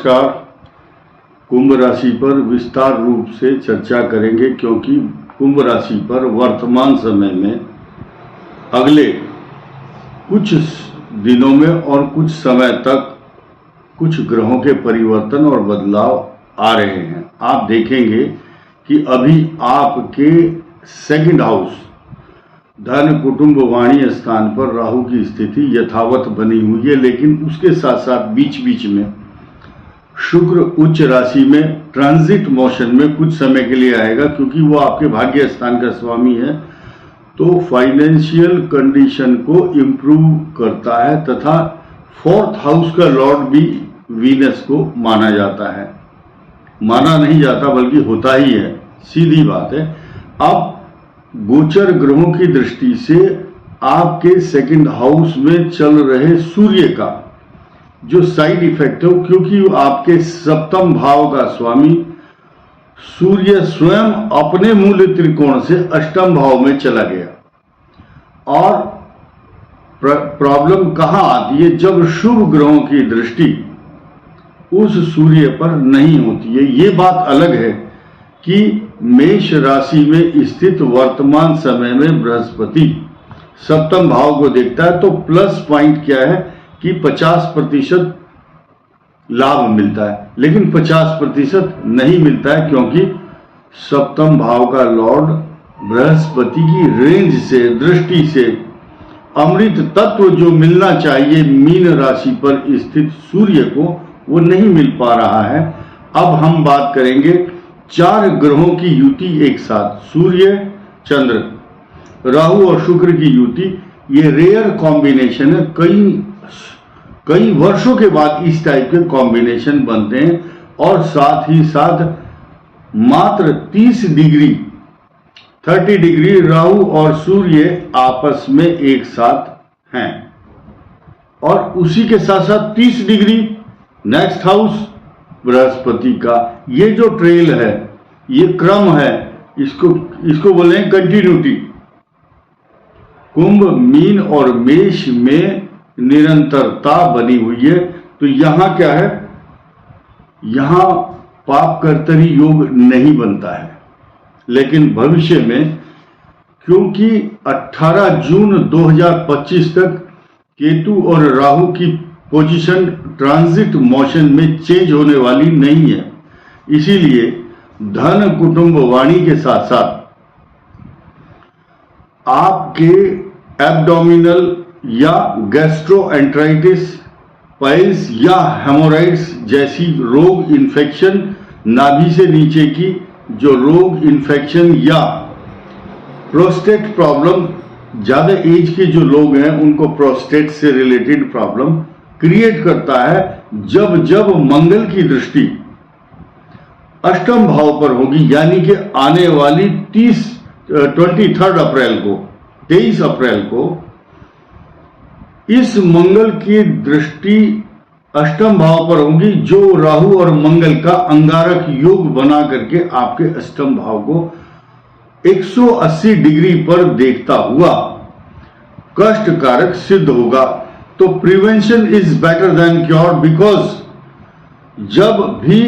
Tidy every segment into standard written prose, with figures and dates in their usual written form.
नमस्कार। कुंभ राशि पर विस्तार रूप से चर्चा करेंगे क्योंकि कुंभ राशि पर वर्तमान समय में अगले कुछ दिनों में और कुछ समय तक कुछ ग्रहों के परिवर्तन और बदलाव आ रहे हैं। आप देखेंगे कि अभी आपके सेकंड हाउस धन कुटुंब वाणी स्थान पर राहु की स्थिति यथावत बनी हुई है, लेकिन उसके साथ साथ बीच बीच में शुक्र उच्च राशि में ट्रांजिट मोशन में कुछ समय के लिए आएगा, क्योंकि वो आपके भाग्य स्थान का स्वामी है। तो फाइनेंशियल कंडीशन को इम्प्रूव करता है तथा फोर्थ हाउस का लॉर्ड भी वीनस को माना जाता है। माना नहीं जाता बल्कि होता ही है, सीधी बात है। अब गोचर ग्रहों की दृष्टि से आपके सेकंड हाउस में चल रहे सूर्य का जो साइड इफेक्ट है, क्योंकि आपके सप्तम भाव का स्वामी सूर्य स्वयं अपने मूल त्रिकोण से अष्टम भाव में चला गया। और प्रॉब्लम कहां आती है? जब शुभ ग्रहों की दृष्टि उस सूर्य पर नहीं होती है। ये बात अलग है कि मेष राशि में स्थित वर्तमान समय में बृहस्पति सप्तम भाव को देखता है, तो प्लस पॉइंट क्या है कि 50% लाभ मिलता है, लेकिन 50% नहीं मिलता है, क्योंकि सप्तम भाव का लॉर्ड बृहस्पति की रेंज से दृष्टि से अमृत तत्व जो मिलना चाहिए मीन राशि पर स्थित सूर्य को, वो नहीं मिल पा रहा है। अब हम बात करेंगे 4 ग्रहों की युति एक साथ, सूर्य चंद्र राहु और शुक्र की युति। ये रेयर कॉम्बिनेशन है, कई वर्षों के बाद इस टाइप के कॉम्बिनेशन बनते हैं। और साथ ही साथ मात्र 30 डिग्री राहु और सूर्य आपस में एक साथ हैं, और उसी के साथ साथ 30 डिग्री नेक्स्ट हाउस बृहस्पति का। ये जो ट्रेल है, ये क्रम है, इसको बोले कंटिन्यूटी। कुंभ मीन और मेष में निरंतरता बनी हुई है। तो यहां क्या है? यहां पाप कर्तरी योग नहीं बनता है, लेकिन भविष्य में क्योंकि 18 जून 2025 तक केतु और राहु की पोजीशन ट्रांजिट मोशन में चेंज होने वाली नहीं है, इसीलिए धन कुटुंब वाणी के साथ साथ आपके एब्डोमिनल या गैस्ट्रोएंटराइटिस, पाइल्स या हेमोराइड्स जैसी रोग इन्फेक्शन, नाभि से नीचे की जो रोग इन्फेक्शन या प्रोस्टेट प्रॉब्लम, ज्यादा एज के जो लोग हैं उनको प्रोस्टेट से रिलेटेड प्रॉब्लम क्रिएट करता है। जब मंगल की दृष्टि अष्टम भाव पर होगी, यानी कि आने वाली 23 अप्रैल को इस मंगल की दृष्टि अष्टम भाव पर होगी, जो राहु और मंगल का अंगारक योग बना करके आपके अष्टम भाव को 180 डिग्री पर देखता हुआ कष्टकारक सिद्ध होगा। तो prevention is better than cure, because जब भी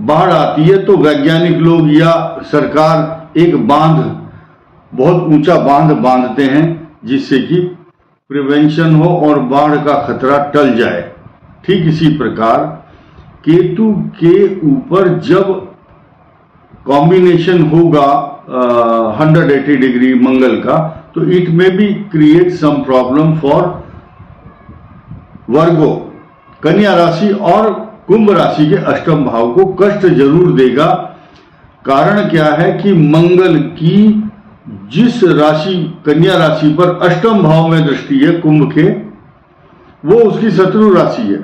बाढ़ आती है तो वैज्ञानिक लोग या सरकार एक बांध, बहुत ऊंचा बांध बांधते हैं जिससे कि प्रिवेंशन हो और बाढ़ का खतरा टल जाए। ठीक इसी प्रकार केतु के ऊपर जब कॉम्बिनेशन होगा 180 डिग्री मंगल का, तो it may be create some problem for Virgo, कन्या राशि और कुंभ राशि के अष्टम भाव को कष्ट जरूर देगा। कारण क्या है कि मंगल की जिस राशि कन्या राशि पर अष्टम भाव में दृष्टि है कुंभ के, वो उसकी शत्रु राशि है।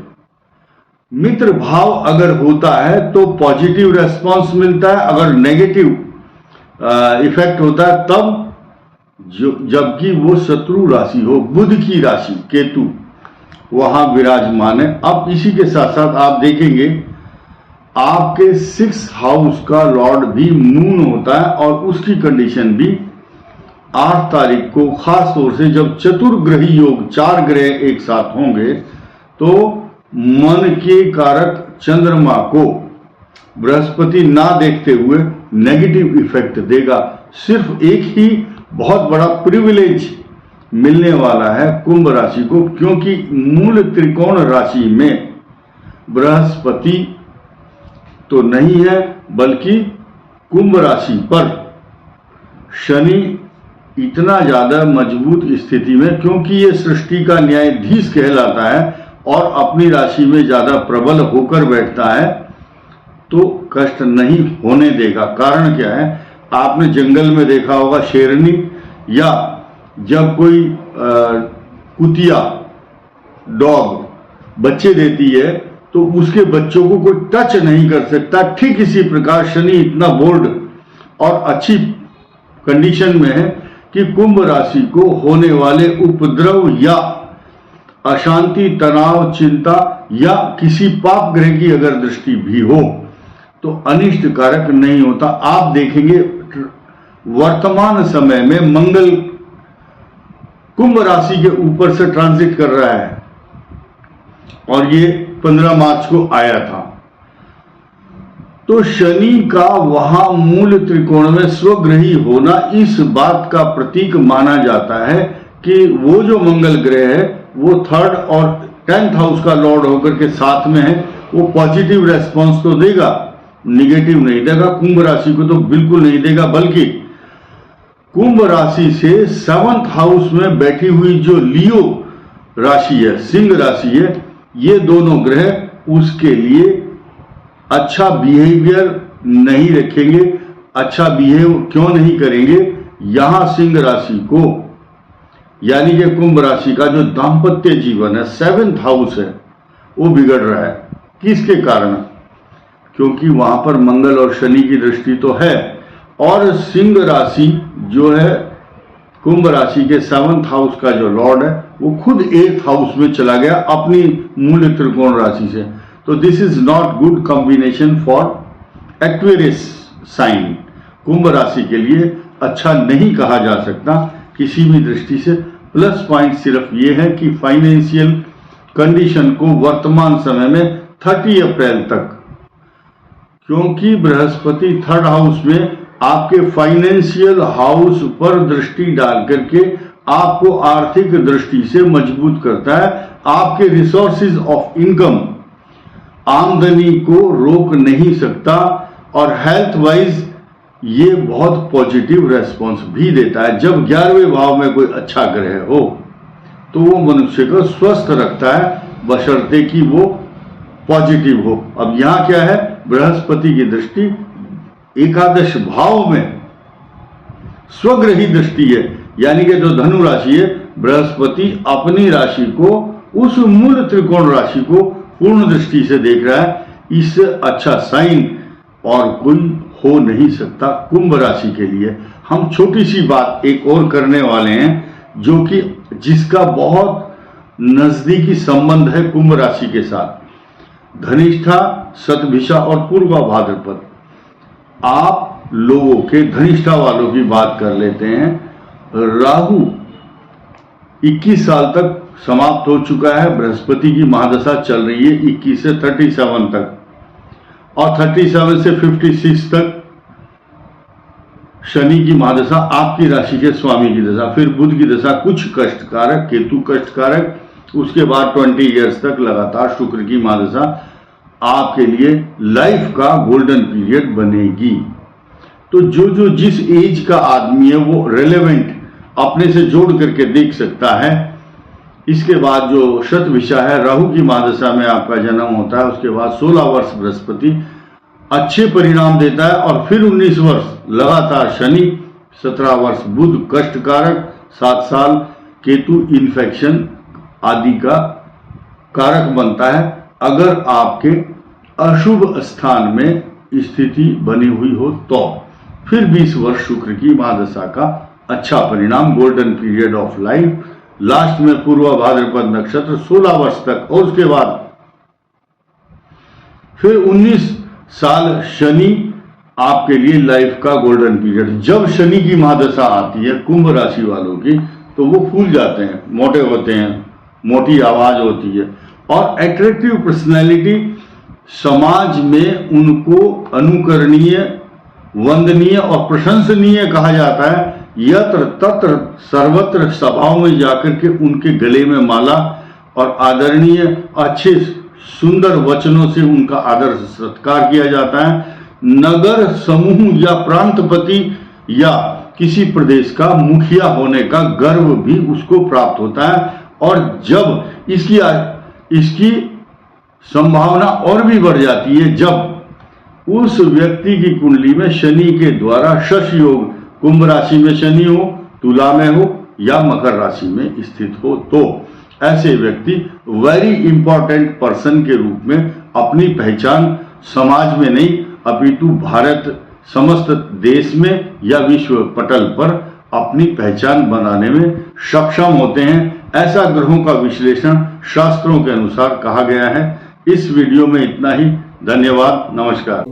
मित्र भाव अगर होता है तो पॉजिटिव रेस्पॉन्स मिलता है, अगर नेगेटिव इफेक्ट होता है तब, जबकि वो शत्रु राशि हो, बुध की राशि केतु वहां विराजमान है। अब इसी के साथ साथ आप देखेंगे आपके 6th हाउस का लॉर्ड भी मून होता है, और उसकी कंडीशन भी 8 तारीख को, खास तौर से जब चतुर्ग्रही योग 4 ग्रह एक साथ होंगे तो मन के कारक चंद्रमा को बृहस्पति ना देखते हुए नेगेटिव इफेक्ट देगा। सिर्फ एक ही बहुत बड़ा प्रिविलेज मिलने वाला है कुंभ राशि को, क्योंकि मूल त्रिकोण राशि में बृहस्पति तो नहीं है, बल्कि कुंभ राशि पर शनि इतना ज्यादा मजबूत स्थिति में, क्योंकि ये सृष्टि का न्यायाधीश कहलाता है और अपनी राशि में ज्यादा प्रबल होकर बैठता है, तो कष्ट नहीं होने देगा। कारण क्या है, आपने जंगल में देखा होगा शेरनी, या जब कोई कुतिया डॉग बच्चे देती है तो उसके बच्चों को कोई टच नहीं कर सकता। ठीक इसी प्रकार शनि इतना बोल्ड और अच्छी कंडीशन में है कि कुंभ राशि को होने वाले उपद्रव या अशांति, तनाव, चिंता या किसी पाप ग्रह की अगर दृष्टि भी हो तो अनिष्ट कारक नहीं होता। आप देखेंगे वर्तमान समय में मंगल कुंभ राशि के ऊपर से ट्रांजिट कर रहा है और ये 15 मार्च को आया था। तो शनि का वहां मूल त्रिकोण में स्वग्रही होना इस बात का प्रतीक माना जाता है कि वो जो मंगल ग्रह है वो 3rd और 10th हाउस का लॉर्ड होकर के साथ में है, वो पॉजिटिव रेस्पॉन्स तो देगा, निगेटिव नहीं देगा। कुंभ राशि को तो बिल्कुल नहीं देगा, बल्कि कुंभ राशि से 7th हाउस में बैठी हुई जो लियो राशि है, सिंह राशि है, ये दोनों ग्रह उसके लिए अच्छा बिहेवियर नहीं रखेंगे। अच्छा बिहेव क्यों नहीं करेंगे, यहां सिंह राशि को यानी कि कुंभ राशि का जो दाम्पत्य जीवन है, 7th हाउस है, वो बिगड़ रहा है। किसके कारण? क्योंकि वहां पर मंगल और शनि की दृष्टि तो है, और सिंह राशि जो है कुंभ राशि के 7th हाउस का जो लॉर्ड है वो खुद 8th हाउस में चला गया अपनी मूल त्रिकोण राशि से। तो this is not good combination for Aquarius sign. कुंभ राशि के लिए अच्छा नहीं कहा जा सकता किसी भी दृष्टि से। प्लस पॉइंट सिर्फ ये है कि फाइनेंशियल कंडीशन को वर्तमान समय में 30 अप्रैल तक, क्योंकि बृहस्पति 3rd हाउस में आपके फाइनेंशियल हाउस पर दृष्टि डाल करके आपको आर्थिक दृष्टि से मजबूत करता है। आपके रिसोर्सेज ऑफ इनकम, आमदनी को रोक नहीं सकता, और हेल्थ वाइज ये बहुत पॉजिटिव रेस्पॉन्स भी देता है। जब 11वें भाव में कोई अच्छा ग्रह हो तो वो मनुष्य को स्वस्थ रखता है, बशर्ते कि वो पॉजिटिव हो। अब यहां क्या है, बृहस्पति की दृष्टि एकादश भाव में स्वग्रही दृष्टि है, यानी कि जो धनु राशि है, बृहस्पति अपनी राशि को उस मूल त्रिकोण राशि को पूर्ण दृष्टि से देख रहा है। इससे अच्छा साइन और कोई हो नहीं सकता कुंभ राशि के लिए। हम छोटी सी बात एक और करने वाले हैं जो कि जिसका बहुत नजदीकी संबंध है कुंभ राशि के साथ। धनिष्ठा, शतभिषा और पूर्वा भाद्रपद। आप लोगों के धनिष्ठा वालों की बात कर लेते हैं। राहु 21 साल तक समाप्त हो चुका है, बृहस्पति की महादशा चल रही है 21 से 37 तक, और 37 से 56 तक शनि की महादशा आपकी राशि के स्वामी की दशा, फिर बुध की दशा कुछ कष्टकारक, केतु कष्टकारक, उसके बाद 20 ईयर्स तक लगातार शुक्र की महादशा आपके लिए लाइफ का गोल्डन पीरियड बनेगी। तो जो जिस एज का आदमी है वो रेलेवेंट अपने से जोड़ करके देख सकता है। इसके बाद जो शतभिषा है, राहु की महादशा में आपका जन्म होता है, उसके बाद 16 वर्ष बृहस्पति अच्छे परिणाम देता है, और फिर 19 वर्ष लगातार शनि, 17 वर्ष बुध कष्टकारक, 7 साल केतु इन्फेक्शन आदि का कारक बनता है अगर आपके अशुभ स्थान में स्थिति बनी हुई हो तो। फिर 20 वर्ष शुक्र की महादशा का अच्छा परिणाम, golden period of life. Last में पूर्वा भाद्रपद नक्षत्र 16 वर्ष तक, और उसके बाद फिर 19 साल शनि आपके लिए लाइफ का गोल्डन पीरियड। जब शनि की महादशा आती है कुंभ राशि वालों की तो वो फूल जाते हैं, मोटे होते हैं, मोटी आवाज होती है, और एट्रैक्टिव पर्सनैलिटी समाज में उनको अनुकरणीय, वंदनीय और प्रशंसनीय कहा जाता है। यत्र तत्र सर्वत्र सभाओं में जाकर के उनके गले में माला और आदरणीय अच्छे सुंदर वचनों से उनका आदर सत्कार किया जाता है। नगर समूह या प्रांतपति या किसी प्रदेश का मुखिया होने का गर्व भी उसको प्राप्त होता है। और जब इसकी संभावना और भी बढ़ जाती है जब उस व्यक्ति की कुंडली में शनि के द्वारा शश योग, कुंभ राशि में शनि हो, तुला में हो या मकर राशि में स्थित हो, तो ऐसे व्यक्ति वेरी इंपॉर्टेंट पर्सन के रूप में अपनी पहचान समाज में नहीं अपितु भारत समस्त देश में या विश्व पटल पर अपनी पहचान बनाने में सक्षम होते हैं। ऐसा ग्रहों का विश्लेषण शास्त्रों के अनुसार कहा गया है। इस वीडियो में इतना ही। धन्यवाद। नमस्कार।